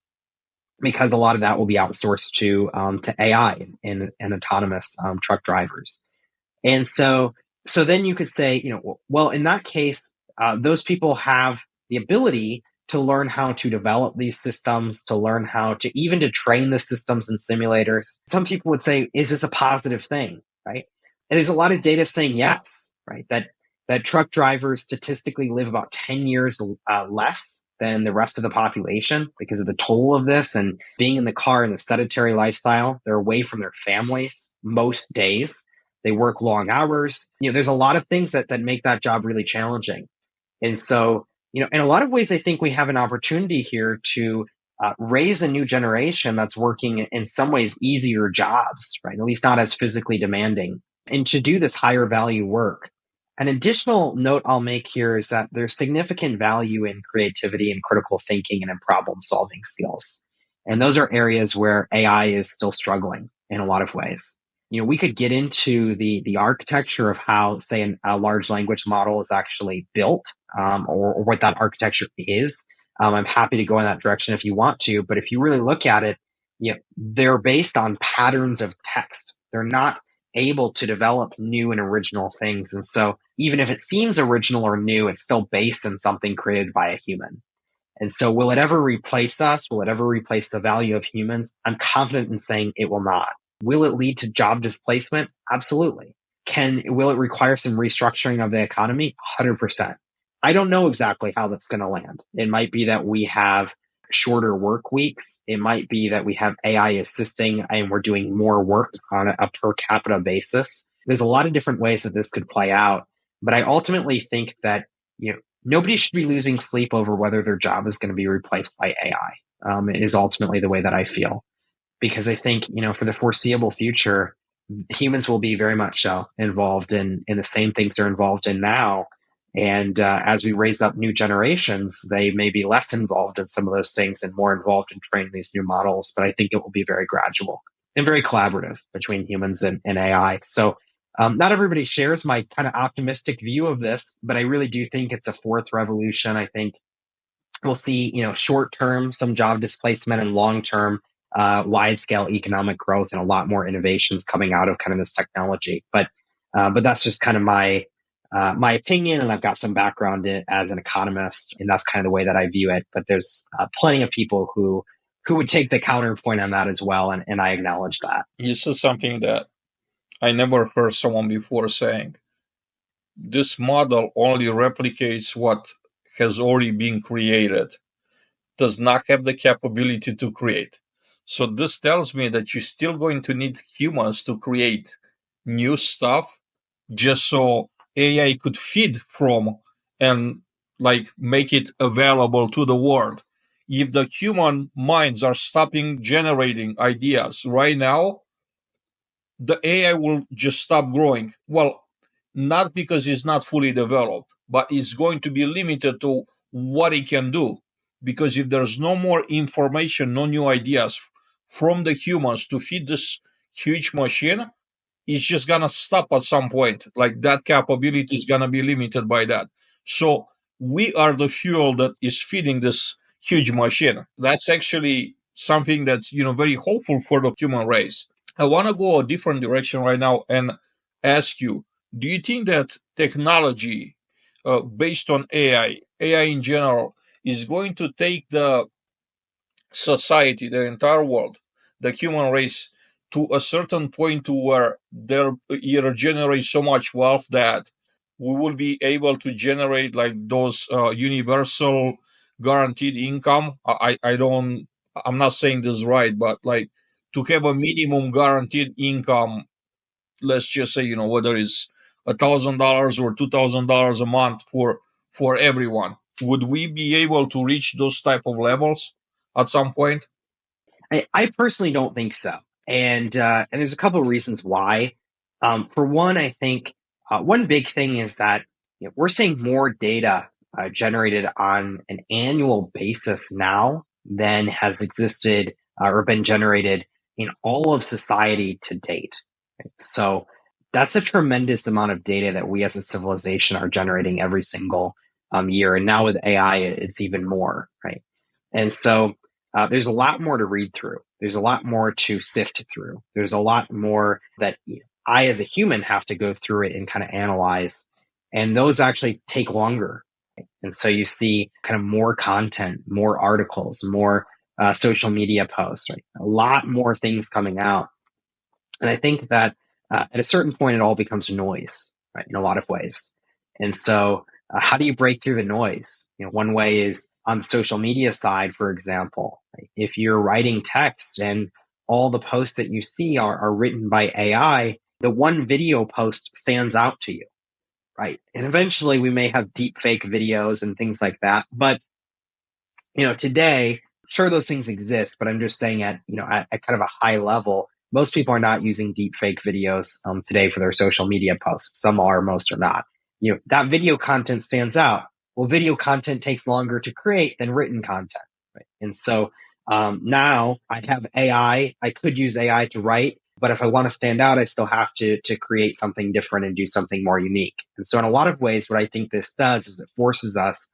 because a lot of that will be outsourced to AI and autonomous truck drivers. And so then you could say, well, in that case, those people have the ability to learn how to develop these systems, to learn how to even to train the systems in simulators. Some people would say, is this a positive thing, right? And there's a lot of data saying yes, right? That truck drivers statistically live about 10 years less than the rest of the population because of the toll of this and being in the car in the sedentary lifestyle. They're away from their families most days. They work long hours. There's a lot of things that make that job really challenging. And so, in a lot of ways, I think we have an opportunity here to raise a new generation that's working in some ways easier jobs, right? At least not as physically demanding, and to do this higher value work. An additional note I'll make here is that there's significant value in creativity and critical thinking and in problem solving skills. And those are areas where AI is still struggling in a lot of ways. We could get into the architecture of how, say, a large language model is actually built, or what that architecture is. I'm happy to go in that direction if you want to, but if you really look at it, they're based on patterns of text. They're not able to develop new and original things. And so even if it seems original or new, it's still based in something created by a human. And so will it ever replace us? Will it ever replace the value of humans? I'm confident in saying it will not. Will it lead to job displacement? Absolutely. Will it require some restructuring of the economy? 100%. I don't know exactly how that's going to land. It might be that we have shorter work weeks. It might be that we have AI assisting and we're doing more work on a per capita basis. There's a lot of different ways that this could play out. But I ultimately think that nobody should be losing sleep over whether their job is going to be replaced by AI. Is ultimately the way that I feel. Because I think, for the foreseeable future, humans will be very much so involved in the same things they're involved in now. And as we raise up new generations, they may be less involved in some of those things and more involved in training these new models. But I think it will be very gradual and very collaborative between humans and AI. So not everybody shares my kind of optimistic view of this, but I really do think it's a fourth revolution. I think we'll see, short term, some job displacement, and long term, wide scale economic growth and a lot more innovations coming out of kind of this technology. But that's just kind of my opinion, and I've got some background as an economist, and that's kind of the way that I view it. But there's plenty of people who would take the counterpoint on that as well, and I acknowledge that. This is something that I never heard someone before saying. This model only replicates what has already been created, does not have the capability to create. So this tells me that you're still going to need humans to create new stuff just so AI could feed from and make it available to the world. If the human minds are stopping generating ideas right now, the AI will just stop growing. Well, not because it's not fully developed, but it's going to be limited to what it can do. Because if there's no more information, no new ideas from the humans to feed this huge machine, it's just gonna stop at some point. Like that capability is gonna be limited by that. So we are the fuel that is feeding this huge machine. That's actually something that's very hopeful for the human race. I want to go a different direction right now and ask you: do you think that technology, based on AI in general, is going to take the society, the entire world, the human race, to a certain point to where they'll either generate so much wealth that we will be able to generate like those universal guaranteed income? I'm not saying this right, but like to have a minimum guaranteed income, let's just say, whether it's $1,000 or $2,000 a month for everyone. Would we be able to reach those type of levels at some point? I personally don't think so, and there's a couple of reasons why. For one, I think one big thing is that we're seeing more data generated on an annual basis now than has existed or been generated in all of society to date. Right? So that's a tremendous amount of data that we as a civilization are generating every single year, and now with AI, it's even more, right? And so there's a lot more to read through. There's a lot more to sift through. There's a lot more that I, as a human, have to go through it and kind of analyze. And those actually take longer. And so you see kind of more content, more articles, more social media posts, right? A lot more things coming out. And I think that at a certain point, it all becomes noise, right? In a lot of ways. And so how do you break through the noise? One way is on the social media side, for example, right? If you're writing text and all the posts that you see are written by AI, the one video post stands out to you, right? And eventually we may have deep fake videos and things like that. But, today, sure, those things exist, but I'm just saying at kind of a high level, most people are not using deep fake videos today for their social media posts. Some are, most are not. That video content stands out. Well, video content takes longer to create than written content, right? And so now I have AI. I could use AI to write, but if I want to stand out, I still have to create something different and do something more unique. And so in a lot of ways, what I think this does is it forces us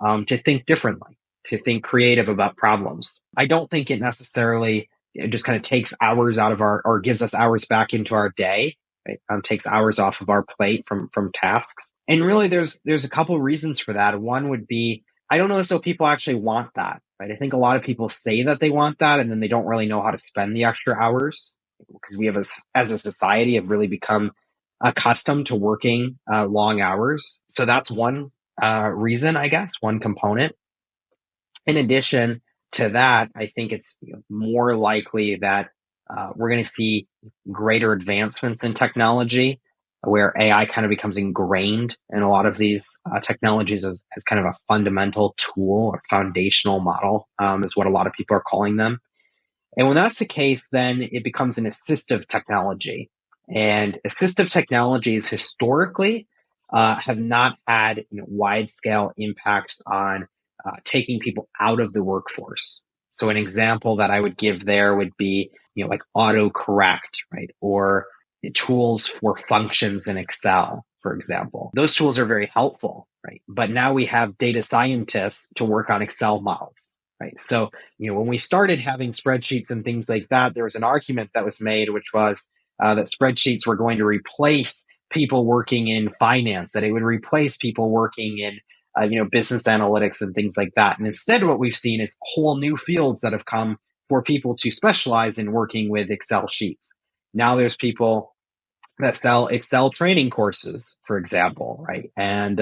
to think differently, to think creative about problems. I don't think it necessarily it just kind of takes hours out of or gives us hours back into our day. Right? Takes hours off of our plate from tasks. And really, there's a couple of reasons for that. One would be, I don't know so people actually want that. Right? I think a lot of people say that they want that, and then they don't really know how to spend the extra hours because we have, as a society, have really become accustomed to working long hours. So that's one reason, I guess, one component. In addition to that, I think it's more likely that we're going to see greater advancements in technology where AI kind of becomes ingrained in a lot of these technologies as kind of a fundamental tool or foundational model, is what a lot of people are calling them. And when that's the case, then it becomes an assistive technology. And assistive technologies historically have not had wide scale impacts on taking people out of the workforce. So an example that I would give there would be, like autocorrect, right? Or tools for functions in Excel, for example. Those tools are very helpful, right? But now we have data scientists to work on Excel models, right? So, when we started having spreadsheets and things like that, there was an argument that was made, which was that spreadsheets were going to replace people working in finance, that it would replace people working in business analytics and things like that. And instead, what we've seen is whole new fields that have come for people to specialize in working with Excel sheets. Now there's people that sell Excel training courses, for example, right? And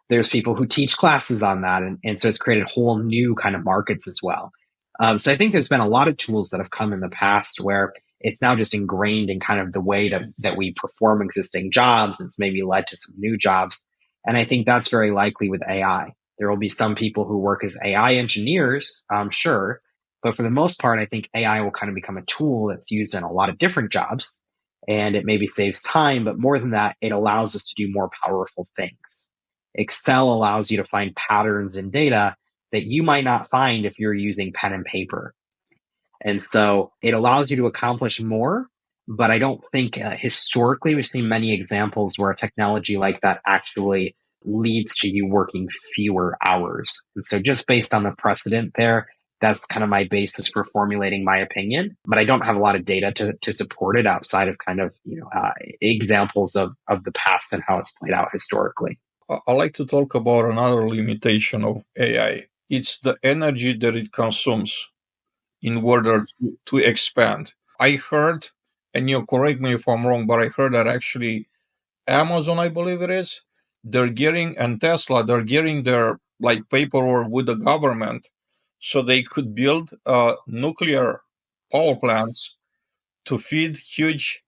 there's people who teach classes on that. And so it's created whole new kind of markets as well. So I think there's been a lot of tools that have come in the past where it's now just ingrained in kind of the way that we perform existing jobs. It's maybe led to some new jobs. And I think that's very likely with AI. There will be some people who work as AI engineers, sure. But for the most part, I think AI will kind of become a tool that's used in a lot of different jobs. And it maybe saves time, but more than that, it allows us to do more powerful things. Excel allows you to find patterns in data that you might not find if you're using pen and paper. And so it allows you to accomplish more, but I don't think historically we've seen many examples where a technology like that actually leads to you working fewer hours. And so just based on the precedent there, that's kind of my basis for formulating my opinion. But I don't have a lot of data to support it outside of kind of, examples of the past and how it's played out historically. I like to talk about another limitation of AI. It's the energy that it consumes in order to expand. I heard, and you correct me if I'm wrong, but I heard that actually Amazon, I believe it is, and Tesla, they're getting their like paperwork with the government so they could build nuclear power plants to feed huge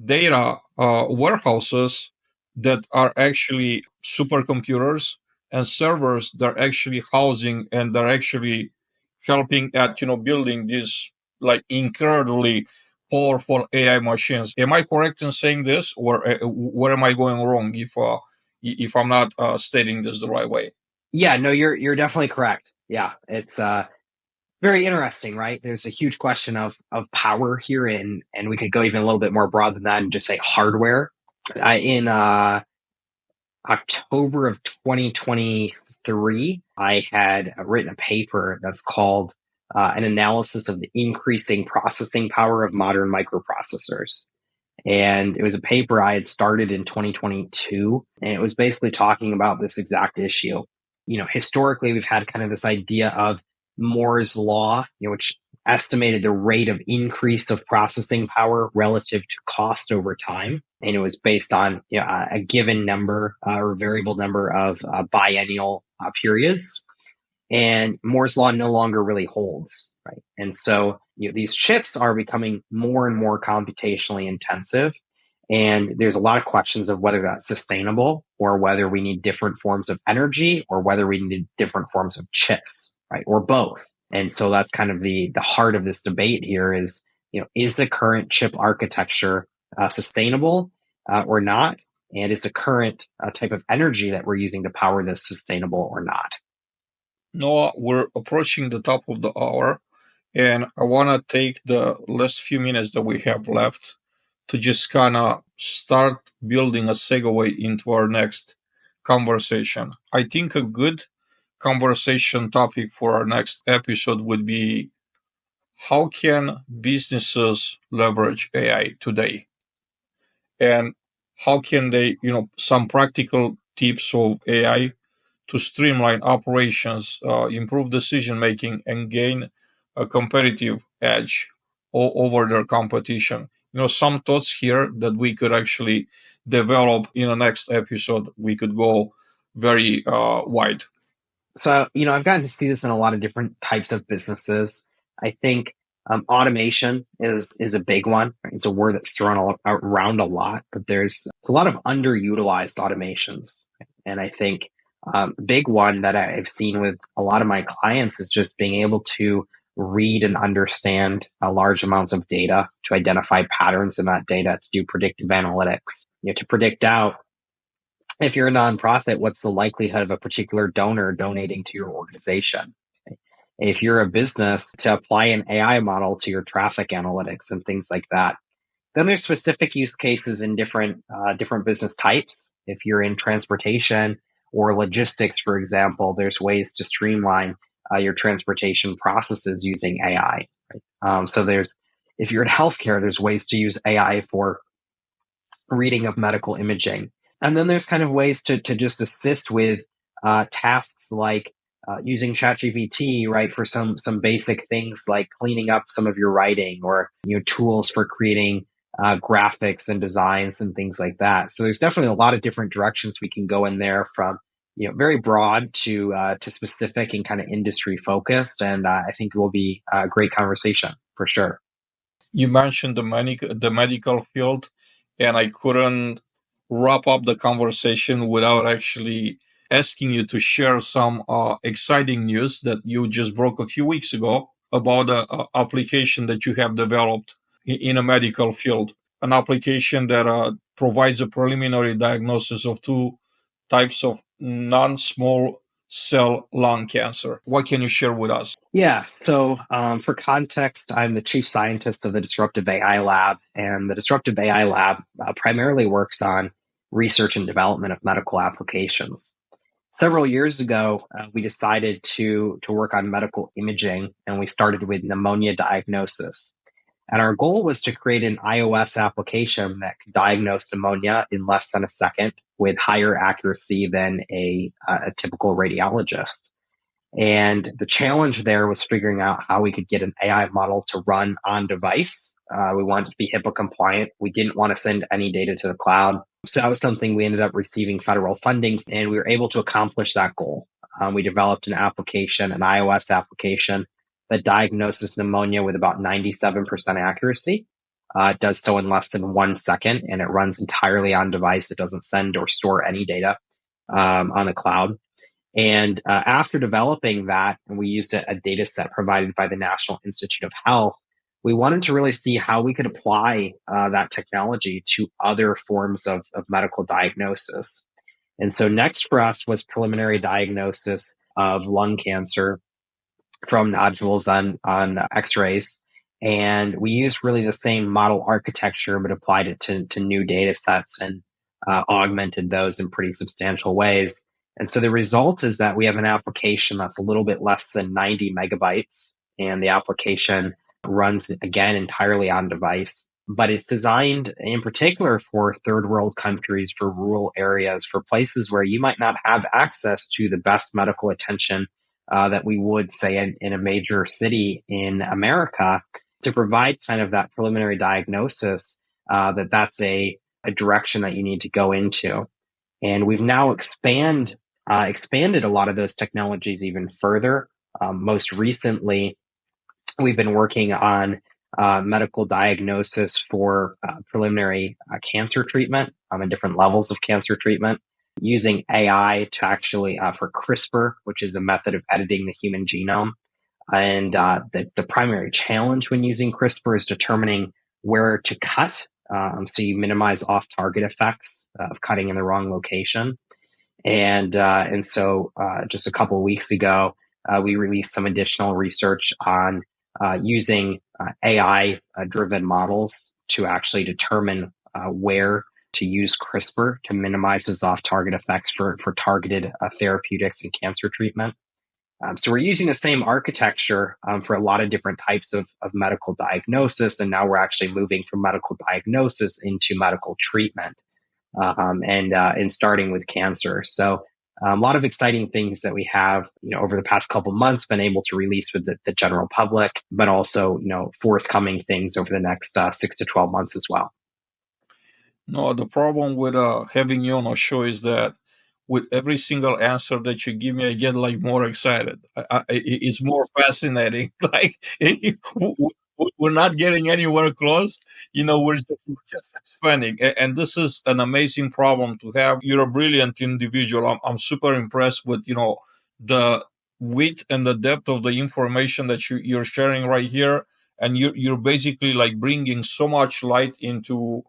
data warehouses that are actually supercomputers and servers that are actually housing and they're actually helping at building these like incredibly powerful AI machines. Am I correct in saying this, or where am I going wrong if I'm not stating this the right way? Yeah, no, you're definitely correct. Yeah, it's very interesting, right? There's a huge question of power here, and we could go even a little bit more broad than that and just say hardware. In October of 2023, I had written a paper that's called an analysis of the increasing processing power of modern microprocessors. And it was a paper I had started in 2022, and it was basically talking about this exact issue. Historically, we've had kind of this idea of Moore's law, which estimated the rate of increase of processing power relative to cost over time. And it was based on a given number or variable number of biennial periods. And Moore's law no longer really holds, right? And so these chips are becoming more and more computationally intensive. And there's a lot of questions of whether that's sustainable or whether we need different forms of energy or whether we need different forms of chips, right? Or both. And so that's kind of the heart of this debate here is the current chip architecture sustainable or not? And is the current type of energy that we're using to power this sustainable or not? Noah, we're approaching the top of the hour, and I want to take the last few minutes that we have left to just kind of start building a segue into our next conversation. I think a good conversation topic for our next episode would be how can businesses leverage AI today? And how can they, some practical tips of AI to streamline operations, improve decision making, and gain a competitive edge over their competition. Some thoughts here that we could actually develop in the next episode. We could go very wide. So, I've gotten to see this in a lot of different types of businesses. I think automation is a big one. Right? It's a word that's thrown around a lot, but there's a lot of underutilized automations. And I think big one that I've seen with a lot of my clients is just being able to read and understand large amounts of data to identify patterns in that data to do predictive analytics, to predict out if you're a nonprofit, what's the likelihood of a particular donor donating to your organization? If you're a business, to apply an AI model to your traffic analytics and things like that. Then there's specific use cases in different business types. If you're in transportation or logistics, for example, there's ways to streamline your transportation processes using AI. Right? If you're in healthcare, there's ways to use AI for reading of medical imaging. And then there's kind of ways to just assist with tasks like using ChatGPT, right, for some basic things like cleaning up some of your writing, or tools for creating graphics and designs and things like that. So there's definitely a lot of different directions we can go in there, from very broad to specific and kind of industry focused. And I think it will be a great conversation for sure. You mentioned the medical field, and I couldn't wrap up the conversation without actually asking you to share some exciting news that you just broke a few weeks ago about an application that you have developed in a medical field. An application that provides a preliminary diagnosis of two types of non-small cell lung cancer. What can you share with us? Yeah, so for context, I'm the chief scientist of the Disruptive AI Lab, and the Disruptive AI Lab primarily works on research and development of medical applications. Several years ago, we decided to work on medical imaging, and we started with pneumonia diagnosis. And our goal was to create an iOS application that could diagnose pneumonia in less than a second with higher accuracy than a typical radiologist. And the challenge there was figuring out how we could get an AI model to run on device. We wanted to be HIPAA compliant. We didn't want to send any data to the cloud. So that was something we ended up receiving federal funding, and we were able to accomplish that goal. We developed an application, an iOS application that diagnoses pneumonia with about 97% accuracy. It does so in less than 1 second, and it runs entirely on device. It doesn't send or store any data on the cloud. And after developing that, and we used a data set provided by the National Institute of Health, we wanted to really see how we could apply that technology to other forms of medical diagnosis. And so next for us was preliminary diagnosis of lung cancer from nodules on X-rays. And we used really the same model architecture, but applied it to new data sets and augmented those in pretty substantial ways. And so the result is that we have an application that's a little bit less than 90 megabytes, and the application runs again entirely on device. But it's designed in particular for third world countries, for rural areas, for places where you might not have access to the best medical attention that we would say in a major city in America, to provide kind of that preliminary diagnosis that's a direction that you need to go into. And we've now expanded a lot of those technologies even further. Most recently, we've been working on medical diagnosis for preliminary cancer treatment and different levels of cancer treatment, using AI to actually for CRISPR, which is a method of editing the human genome. And the primary challenge when using CRISPR is determining where to cut, so you minimize off-target effects of cutting in the wrong location. And so just a couple of weeks ago, we released some additional research on using AI-driven models to actually determine where to use CRISPR to minimize those off-target effects for targeted therapeutics and cancer treatment. So we're using the same architecture for a lot of different types of medical diagnosis, and now we're actually moving from medical diagnosis into medical treatment, and starting with cancer. So a lot of exciting things that we have, over the past couple months, been able to release with the general public, but also, forthcoming things over the next 6 to 12 months as well. No, the problem with having you on a show is that with every single answer that you give me, I get like more excited. It's more fascinating. Like we're not getting anywhere close. We're just expanding, and this is an amazing problem to have. You're a brilliant individual. I'm super impressed with the width and the depth of the information that you're sharing right here, and you're basically like bringing so much light into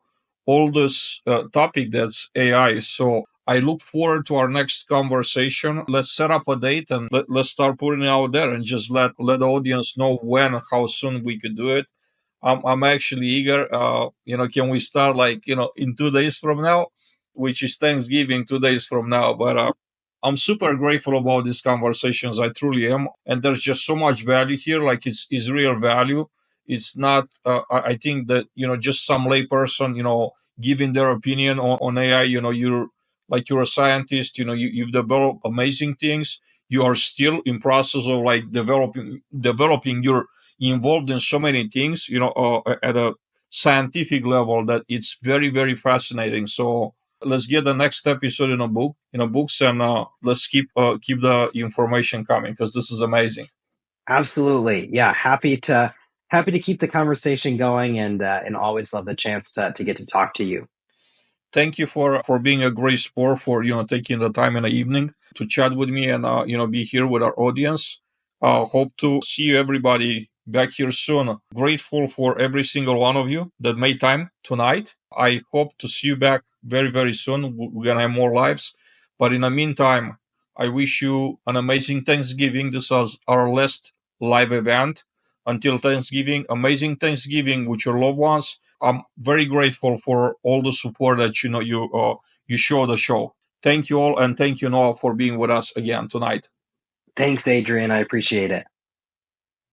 all this topic that's AI. So I look forward to our next conversation. Let's set up a date and let's start putting it out there and just let the audience know when, how soon we could do it. I'm actually eager. Can we start in 2 days from now, which is Thanksgiving, 2 days from now? But I'm super grateful about these conversations. I truly am. And there's just so much value here. Like it's real value. It's not, I think that, just some layperson, giving their opinion on AI, you're a scientist, you've developed amazing things. You are still in process of developing. You're involved in so many things, at a scientific level that it's very, very fascinating. So let's get the next episode in books, and let's keep the information coming, because this is amazing. Absolutely. Yeah. Happy to keep the conversation going, and always love the chance to get to talk to you. Thank you for being a great sport, for taking the time in the evening to chat with me and be here with our audience. Hope to see you everybody back here soon. Grateful for every single one of you that made time tonight. I hope to see you back very, very soon. We're gonna have more lives, but in the meantime, I wish you an amazing Thanksgiving. This was our last live event until Thanksgiving. Amazing Thanksgiving with your loved ones. I'm very grateful for all the support that you show the show. Thank you all, and thank you, Noah, for being with us again tonight. Thanks, Adrian. I appreciate it.